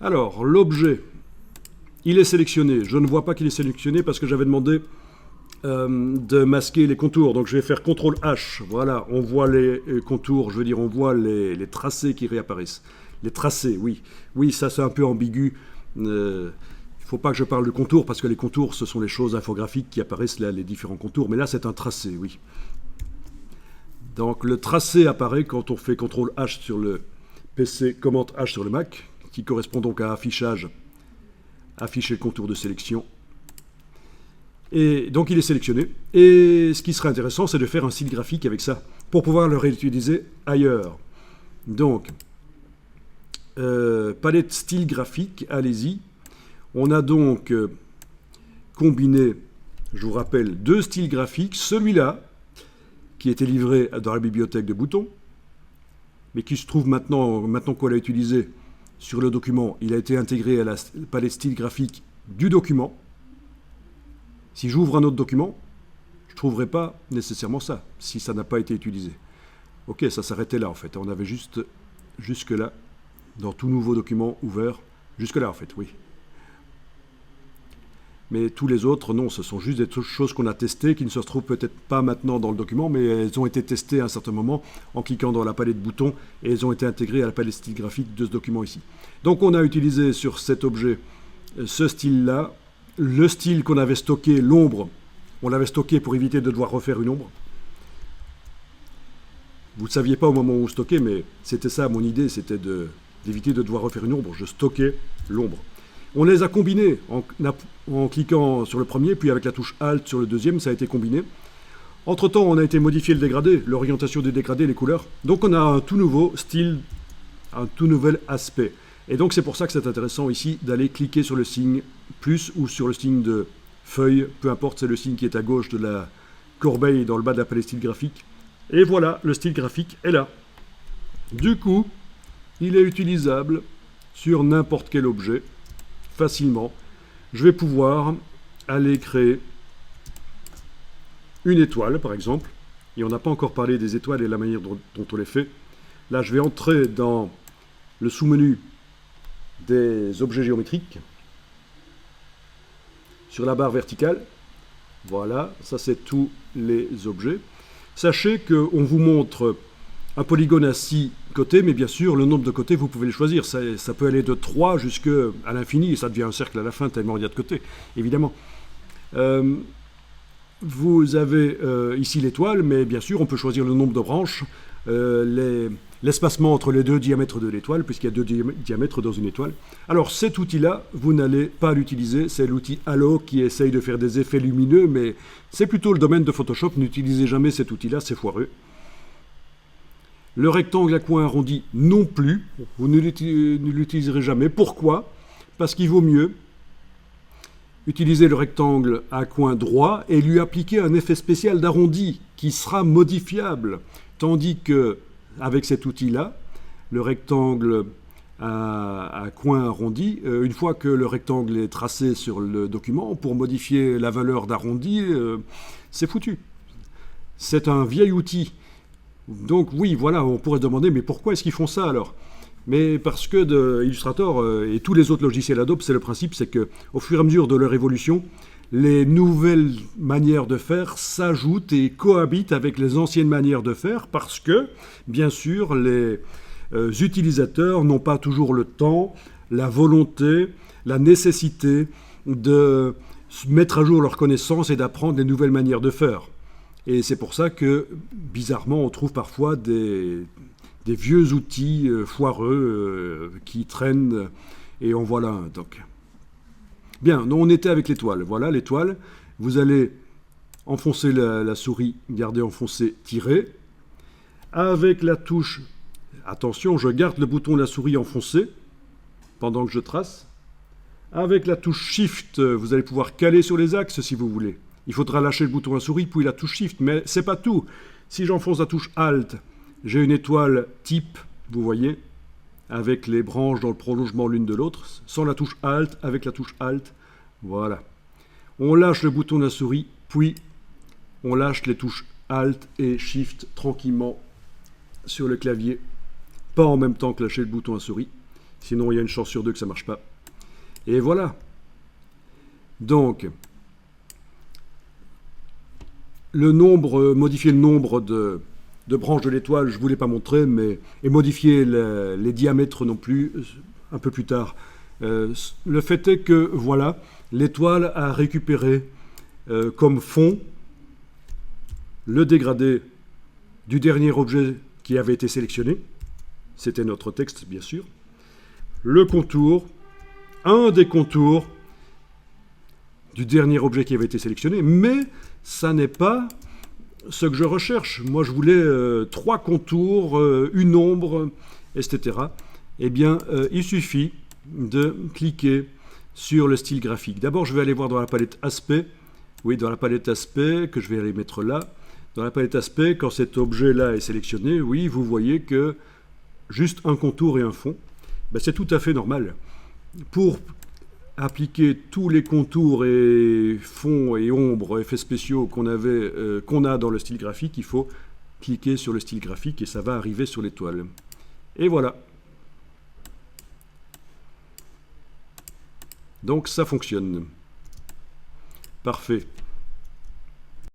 Alors, l'objet, il est sélectionné. Je ne vois pas qu'il est sélectionné parce que j'avais demandé de masquer les contours. Donc je vais faire CTRL H. Voilà, on voit les contours, je veux dire, on voit les tracés qui réapparaissent. Les tracés, oui. Oui, ça c'est un peu ambigu. Il ne faut pas que je parle de contours parce que les contours, ce sont les choses infographiques qui apparaissent là, les différents contours. Mais là, c'est un tracé, oui. Donc le tracé apparaît quand on fait CTRL H sur le PC, commande H sur le Mac, qui correspond donc à affichage, afficher le contour de sélection. Et donc il est sélectionné. Et ce qui serait intéressant, c'est de faire un style graphique avec ça, pour pouvoir le réutiliser ailleurs. Donc, palette style graphique, allez-y. On a donc combiné, je vous rappelle, deux styles graphiques. Celui-là, qui était livré dans la bibliothèque de boutons, mais qui se trouve maintenant qu'on l'a utilisé sur le document, il a été intégré à la palette style graphique du document. Si j'ouvre un autre document, je ne trouverai pas nécessairement ça, si ça n'a pas été utilisé. Ok, ça s'arrêtait là en fait. On avait juste jusque-là, dans tout nouveau document ouvert, jusque-là en fait, oui. Mais tous les autres, non, ce sont juste des choses qu'on a testées, qui ne se retrouvent peut-être pas maintenant dans le document, mais elles ont été testées à un certain moment en cliquant dans la palette de boutons, et elles ont été intégrées à la palette style graphique de ce document ici. Donc on a utilisé sur cet objet ce style-là. Le style qu'on avait stocké, l'ombre, on l'avait stocké pour éviter de devoir refaire une ombre. Vous ne saviez pas au moment où vous stockez, mais c'était ça mon idée, c'était d'éviter de devoir refaire une ombre. Je stockais l'ombre. On les a combinés en cliquant sur le premier, puis avec la touche Alt sur le deuxième, ça a été combiné. Entre-temps, on a été modifié le dégradé, l'orientation des dégradés, les couleurs. Donc on a un tout nouveau style, un tout nouvel aspect. Et donc c'est pour ça que c'est intéressant ici d'aller cliquer sur le signe plus ou sur le signe de feuille, peu importe, c'est le signe qui est à gauche de la corbeille dans le bas de la palette style graphique. Et voilà, le style graphique est là. Du coup, il est utilisable sur n'importe quel objet, facilement. Je vais pouvoir aller créer une étoile, par exemple. Et on n'a pas encore parlé des étoiles et la manière dont on les fait. Là, je vais entrer dans le sous-menu des objets géométriques sur la barre verticale. Voilà, ça c'est tous les objets. Sachez qu'on vous montre un polygone à 6 côtés, mais bien sûr, le nombre de côtés, vous pouvez les choisir. Ça peut aller de 3 jusqu'à l'infini, et ça devient un cercle à la fin, tellement il y a de côtés, évidemment. Vous avez ici l'étoile, mais bien sûr, on peut choisir le nombre de branches, l'espacement entre les deux diamètres de l'étoile, puisqu'il y a deux diamètres dans une étoile. Alors cet outil-là, vous n'allez pas l'utiliser, c'est l'outil Halo qui essaye de faire des effets lumineux, mais c'est plutôt le domaine de Photoshop, n'utilisez jamais cet outil-là, c'est foireux. Le rectangle à coin arrondi non plus, vous ne l'utiliserez jamais. Pourquoi? Parce qu'il vaut mieux utiliser le rectangle à coin droit et lui appliquer un effet spécial d'arrondi qui sera modifiable, tandis que avec cet outil-là, le rectangle à coin arrondi, une fois que le rectangle est tracé sur le document, pour modifier la valeur d'arrondi, c'est foutu. C'est un vieil outil. Donc oui, voilà, on pourrait se demander, mais pourquoi est-ce qu'ils font ça alors? Mais parce que Illustrator et tous les autres logiciels Adobe, c'est le principe, c'est qu'au fur et à mesure de leur évolution, les nouvelles manières de faire s'ajoutent et cohabitent avec les anciennes manières de faire parce que, bien sûr, les utilisateurs n'ont pas toujours le temps, la volonté, la nécessité de mettre à jour leurs connaissances et d'apprendre les nouvelles manières de faire. Et c'est pour ça que, bizarrement, on trouve parfois des vieux outils foireux qui traînent, et en voilà un. Donc. Bien, on était avec l'étoile. Voilà l'étoile. Vous allez enfoncer la souris, garder enfoncé, tirer. Avec la touche, attention, je garde le bouton de la souris enfoncé pendant que je trace. Avec la touche Shift, vous allez pouvoir caler sur les axes si vous voulez. Il faudra lâcher le bouton de la souris, puis la touche Shift, mais c'est pas tout. Si j'enfonce la touche Alt, j'ai une étoile type, vous voyez, avec les branches dans le prolongement l'une de l'autre, sans la touche Alt, avec la touche Alt, voilà. On lâche le bouton de la souris, puis on lâche les touches Alt et Shift tranquillement sur le clavier, pas en même temps que lâcher le bouton de la souris. Sinon, il y a une chance sur deux que ça ne marche pas. Et voilà. Donc, modifier le nombre de branches de l'étoile, je ne vous l'ai pas montré, et modifier les diamètres non plus, un peu plus tard. Le fait est que, voilà, l'étoile a récupéré comme fond le dégradé du dernier objet qui avait été sélectionné. C'était notre texte, bien sûr. Le contour, un des contours du dernier objet qui avait été sélectionné, mais ça n'est pas ce que je recherche. Moi, je voulais 3 contours, une ombre, etc. Eh bien, il suffit de cliquer sur le style graphique. D'abord, je vais aller voir dans la palette aspect. Oui, dans la palette aspect, que je vais aller mettre là. Dans la palette aspect, quand cet objet-là est sélectionné, oui, vous voyez que juste un contour et un fond, ben, c'est tout à fait normal. Pour appliquer tous les contours et fonds et ombres, effets spéciaux qu'on a dans le style graphique, il faut cliquer sur le style graphique et ça va arriver sur l'étoile. Et voilà. Donc ça fonctionne. Parfait.